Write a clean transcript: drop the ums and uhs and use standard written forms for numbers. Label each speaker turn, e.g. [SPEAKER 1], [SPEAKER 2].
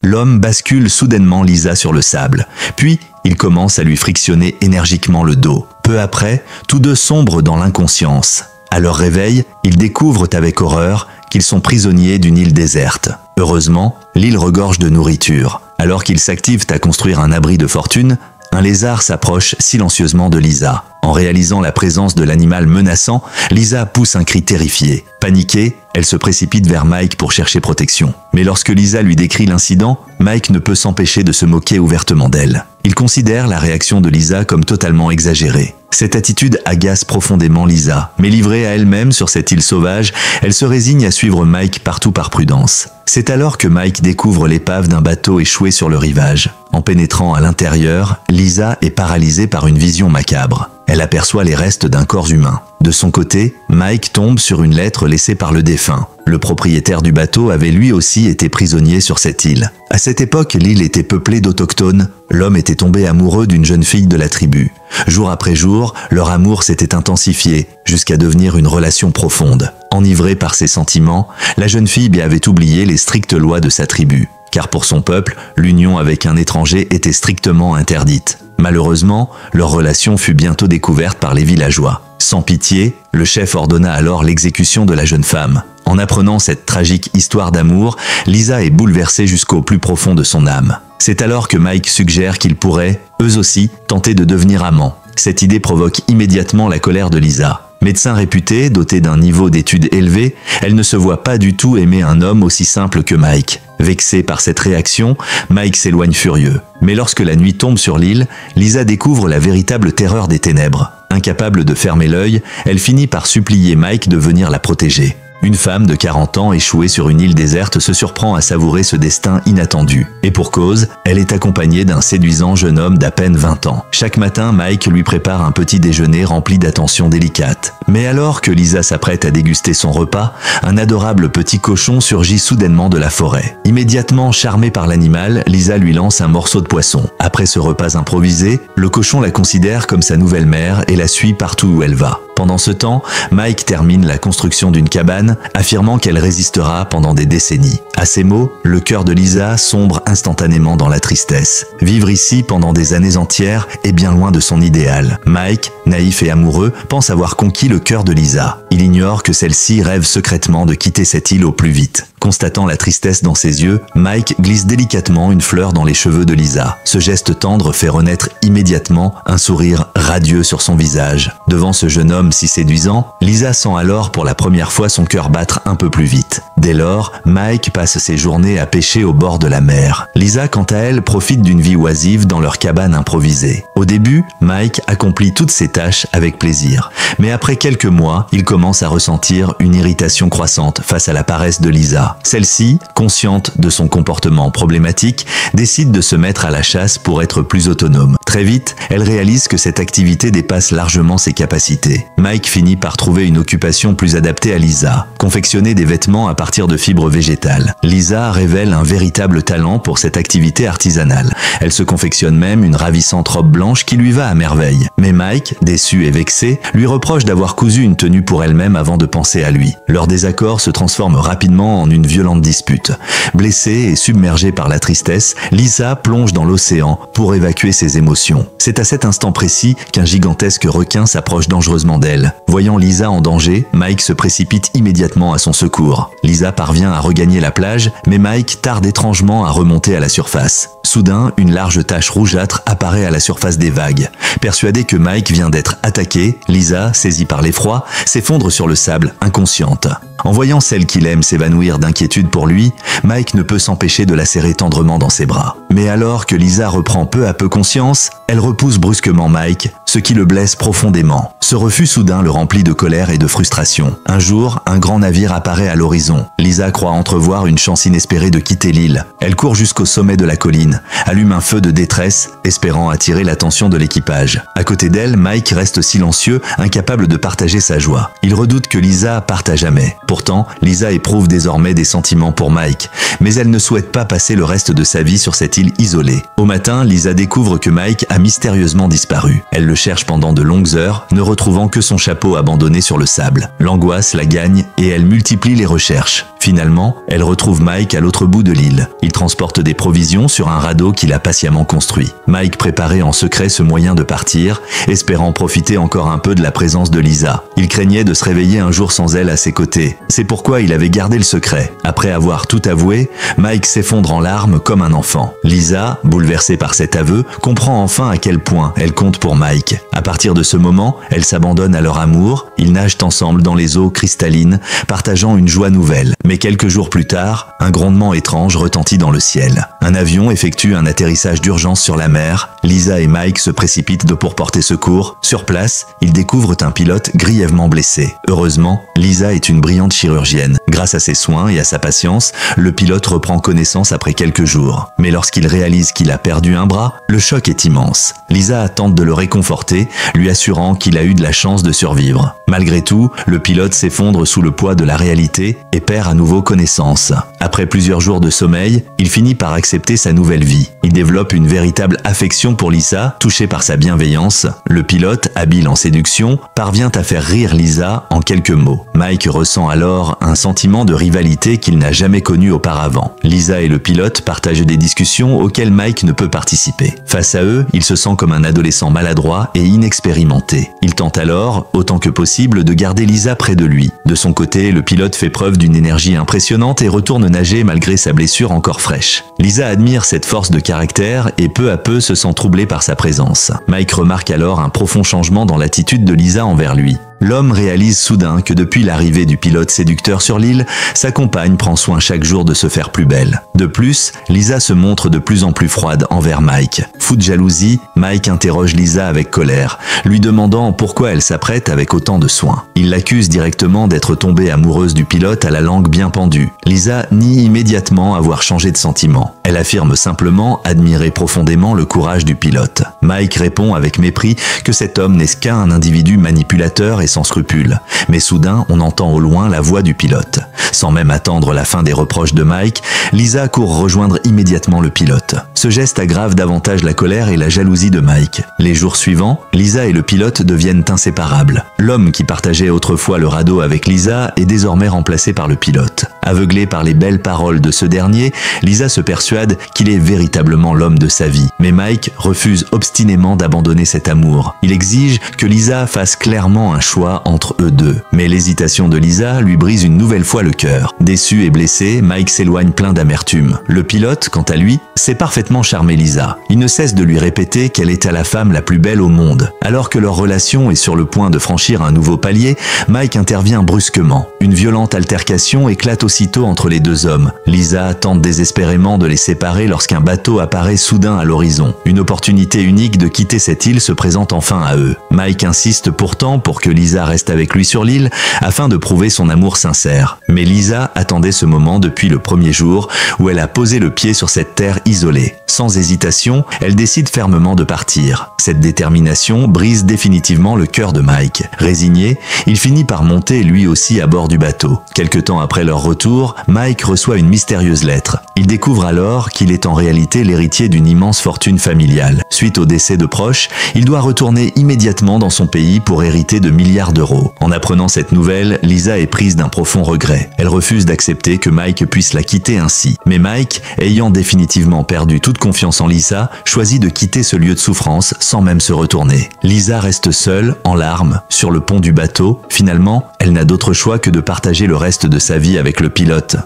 [SPEAKER 1] l'homme bascule soudainement Lisa sur le sable. Puis, il commence à lui frictionner énergiquement le dos. Peu après, tous deux sombrent dans l'inconscience. À leur réveil, ils découvrent avec horreur qu'ils sont prisonniers d'une île déserte. Heureusement, l'île regorge de nourriture. Alors qu'ils s'activent à construire un abri de fortune, un lézard s'approche silencieusement de Lisa. En réalisant la présence de l'animal menaçant, Lisa pousse un cri terrifié. Paniquée, elle se précipite vers Mike pour chercher protection. Mais lorsque Lisa lui décrit l'incident, Mike ne peut s'empêcher de se moquer ouvertement d'elle. Il considère la réaction de Lisa comme totalement exagérée. Cette attitude agace profondément Lisa, mais livrée à elle-même sur cette île sauvage, elle se résigne à suivre Mike partout par prudence. C'est alors que Mike découvre l'épave d'un bateau échoué sur le rivage. En pénétrant à l'intérieur, Lisa est paralysée par une vision macabre. Elle aperçoit les restes d'un corps humain. De son côté, Mike tombe sur une lettre laissée par le défunt. Le propriétaire du bateau avait lui aussi été prisonnier sur cette île. À cette époque, l'île était peuplée d'autochtones. L'homme était tombé amoureux d'une jeune fille de la tribu. Jour après jour, leur amour s'était intensifié, jusqu'à devenir une relation profonde. Enivrée par ses sentiments, la jeune fille avait oublié les strictes lois de sa tribu. Car pour son peuple, l'union avec un étranger était strictement interdite. Malheureusement, leur relation fut bientôt découverte par les villageois. Sans pitié, le chef ordonna alors l'exécution de la jeune femme. En apprenant cette tragique histoire d'amour, Lisa est bouleversée jusqu'au plus profond de son âme. C'est alors que Mike suggère qu'ils pourraient, eux aussi, tenter de devenir amants. Cette idée provoque immédiatement la colère de Lisa. Médecin réputée, dotée d'un niveau d'études élevé, elle ne se voit pas du tout aimer un homme aussi simple que Mike. Vexé par cette réaction, Mike s'éloigne furieux. Mais lorsque la nuit tombe sur l'île, Lisa découvre la véritable terreur des ténèbres. Incapable de fermer l'œil, elle finit par supplier Mike de venir la protéger. Une femme de 40 ans échouée sur une île déserte se surprend à savourer ce destin inattendu. Et pour cause, elle est accompagnée d'un séduisant jeune homme d'à peine 20 ans. Chaque matin, Mike lui prépare un petit déjeuner rempli d'attentions délicates. Mais alors que Lisa s'apprête à déguster son repas, un adorable petit cochon surgit soudainement de la forêt. Immédiatement charmée par l'animal, Lisa lui lance un morceau de poisson. Après ce repas improvisé, le cochon la considère comme sa nouvelle mère et la suit partout où elle va. Pendant ce temps, Mike termine la construction d'une cabane, affirmant qu'elle résistera pendant des décennies. À ces mots, le cœur de Lisa sombre instantanément dans la tristesse. Vivre ici pendant des années entières est bien loin de son idéal. Mike, naïf et amoureux, pense avoir conquis le cœur de Lisa. Il ignore que celle-ci rêve secrètement de quitter cette île au plus vite. Constatant la tristesse dans ses yeux, Mike glisse délicatement une fleur dans les cheveux de Lisa. Ce geste tendre fait renaître immédiatement un sourire radieux sur son visage. Devant ce jeune homme si séduisant, Lisa sent alors pour la première fois son cœur battre un peu plus vite. Dès lors, Mike passe ses journées à pêcher au bord de la mer. Lisa, quant à elle, profite d'une vie oisive dans leur cabane improvisée. Au début, Mike accomplit toutes ses tâches avec plaisir. Mais après quelques mois, il commence à ressentir une irritation croissante face à la paresse de Lisa. Celle-ci, consciente de son comportement problématique, décide de se mettre à la chasse pour être plus autonome. Très vite, elle réalise que cette activité dépasse largement ses capacités. Mike finit par trouver une occupation plus adaptée à Lisa, confectionner des vêtements à partir de fibres végétales. Lisa révèle un véritable talent pour cette activité artisanale. Elle se confectionne même une ravissante robe blanche qui lui va à merveille. Mais Mike, déçu et vexé, lui reproche d'avoir cousu une tenue pour elle-même avant de penser à lui. Leur désaccord se transforme rapidement en une violente dispute. Blessée et submergée par la tristesse, Lisa plonge dans l'océan pour évacuer ses émotions. C'est à cet instant précis qu'un gigantesque requin s'approche dangereusement d'elle. Voyant Lisa en danger, Mike se précipite immédiatement à son secours. Lisa parvient à regagner la plage, mais Mike tarde étrangement à remonter à la surface. Soudain, une large tache rougeâtre apparaît à la surface des vagues. Persuadée que Mike vient d'être attaqué, Lisa, saisie par l'effroi, s'effondre sur le sable, inconsciente. En voyant celle qu'il aime s'évanouir d'inquiétude pour lui, Mike ne peut s'empêcher de la serrer tendrement dans ses bras. Mais alors que Lisa reprend peu à peu conscience, elle repousse brusquement Mike, ce qui le blesse profondément. Ce refus soudain le remplit de colère et de frustration. Un jour, un grand navire apparaît à l'horizon. Lisa croit entrevoir une chance inespérée de quitter l'île. Elle court jusqu'au sommet de la colline, allume un feu de détresse, espérant attirer l'attention de l'équipage. À côté d'elle, Mike reste silencieux, incapable de partager sa joie. Il redoute que Lisa parte à jamais. Pourtant, Lisa éprouve désormais des sentiments pour Mike, mais elle ne souhaite pas passer le reste de sa vie sur cette île isolée. Au matin, Lisa découvre que Mike a mystérieusement disparu. Elle le cherche pendant de longues heures, ne retrouvant que son chapeau abandonné sur le sable. L'angoisse la gagne et elle multiplie les recherches. Finalement, elle retrouve Mike à l'autre bout de l'île. Il transporte des provisions sur un radeau qu'il a patiemment construit. Mike préparait en secret ce moyen de partir, espérant profiter encore un peu de la présence de Lisa. Il craignait de se réveiller un jour sans elle à ses côtés. C'est pourquoi il avait gardé le secret. Après avoir tout avoué, Mike s'effondre en larmes comme un enfant. Lisa, bouleversée par cet aveu, comprend enfin à quel point elle compte pour Mike. À partir de ce moment, elle s'abandonne à leur amour. Ils nagent ensemble dans les eaux cristallines, partageant une joie nouvelle. Mais quelques jours plus tard, un grondement étrange retentit dans le ciel. Un avion effectue un atterrissage d'urgence sur la mer. Lisa et Mike se précipitent pour porter secours. Sur place, ils découvrent un pilote grièvement blessé. Heureusement, Lisa est une brillante chirurgienne. Grâce à ses soins et à sa patience, le pilote reprend connaissance après quelques jours. Mais lorsqu'il réalise qu'il a perdu un bras, le choc est immense. Lisa tente de le réconforter, lui assurant qu'il a eu de la chance de survivre. Malgré tout, le pilote s'effondre sous le poids de la réalité et perd à nouveau connaissance. Après plusieurs jours de sommeil, il finit par accepter sa nouvelle vie. Il développe une véritable affection pour Lisa, touché par sa bienveillance. Le pilote, habile en séduction, parvient à faire rire Lisa en quelques mots. Mike ressent alors un sentiment de rivalité qu'il n'a jamais connu auparavant. Lisa et le pilote partagent des discussions auxquelles Mike ne peut participer. Face à eux, il se sent comme un adolescent maladroit et inexpérimenté. Il tente alors, autant que possible, de garder Lisa près de lui. De son côté, le pilote fait preuve d'une énergie impressionnante et retourne nager malgré sa blessure encore fraîche. Lisa admire cette force de caractère et peu à peu se sent troublée par sa présence. Mike remarque alors un profond changement dans l'attitude de Lisa envers lui. L'homme réalise soudain que depuis l'arrivée du pilote séducteur sur l'île, sa compagne prend soin chaque jour de se faire plus belle. De plus, Lisa se montre de plus en plus froide envers Mike. Fou de jalousie, Mike interroge Lisa avec colère, lui demandant pourquoi elle s'apprête avec autant de soin. Il l'accuse directement d'être tombée amoureuse du pilote à la langue bien pendue. Lisa nie immédiatement avoir changé de sentiment. Elle affirme simplement admirer profondément le courage du pilote. Mike répond avec mépris que cet homme n'est qu'un individu manipulateur et sans scrupules. Mais soudain, on entend au loin la voix du pilote. Sans même attendre la fin des reproches de Mike, Lisa court rejoindre immédiatement le pilote. Ce geste aggrave davantage la colère et la jalousie de Mike. Les jours suivants, Lisa et le pilote deviennent inséparables. L'homme qui partageait autrefois le radeau avec Lisa est désormais remplacé par le pilote. Aveuglée par les belles paroles de ce dernier, Lisa se persuade qu'il est véritablement l'homme de sa vie. Mais Mike refuse obstinément d'abandonner cet amour. Il exige que Lisa fasse clairement un choix entre eux deux. Mais l'hésitation de Lisa lui brise une nouvelle fois le cœur. Déçu et blessé, Mike s'éloigne plein d'amertume. Le pilote, quant à lui, sait parfaitement charmer Lisa. Il ne cesse de lui répéter qu'elle est à la femme la plus belle au monde. Alors que leur relation est sur le point de franchir un nouveau palier, Mike intervient brusquement. Une violente altercation éclate aussitôt entre les deux hommes. Lisa tente désespérément de les séparer lorsqu'un bateau apparaît soudain à l'horizon. Une opportunité unique de quitter cette île se présente enfin à eux. Mike insiste pourtant pour que Lisa reste avec lui sur l'île afin de prouver son amour sincère. Mais Lisa attendait ce moment depuis le premier jour où elle a posé le pied sur cette terre isolée. Sans hésitation, elle décide fermement de partir. Cette détermination brise définitivement le cœur de Mike. Résigné, il finit par monter lui aussi à bord du bateau. Quelque temps après leur retour, Mike reçoit une mystérieuse lettre. Il découvre alors qu'il est en réalité l'héritier d'une immense fortune familiale. Suite au décès de proches, il doit retourner immédiatement dans son pays pour hériter de milliards d'euros. En apprenant cette nouvelle, Lisa est prise d'un profond regret. Elle refuse d'accepter que Mike puisse la quitter ainsi. Mais Mike, ayant définitivement perdu toute confiance en Lisa, choisit de quitter ce lieu de souffrance sans même se retourner. Lisa reste seule, en larmes, sur le pont du bateau. Finalement, elle n'a d'autre choix que de partager le reste de sa vie avec le pilote.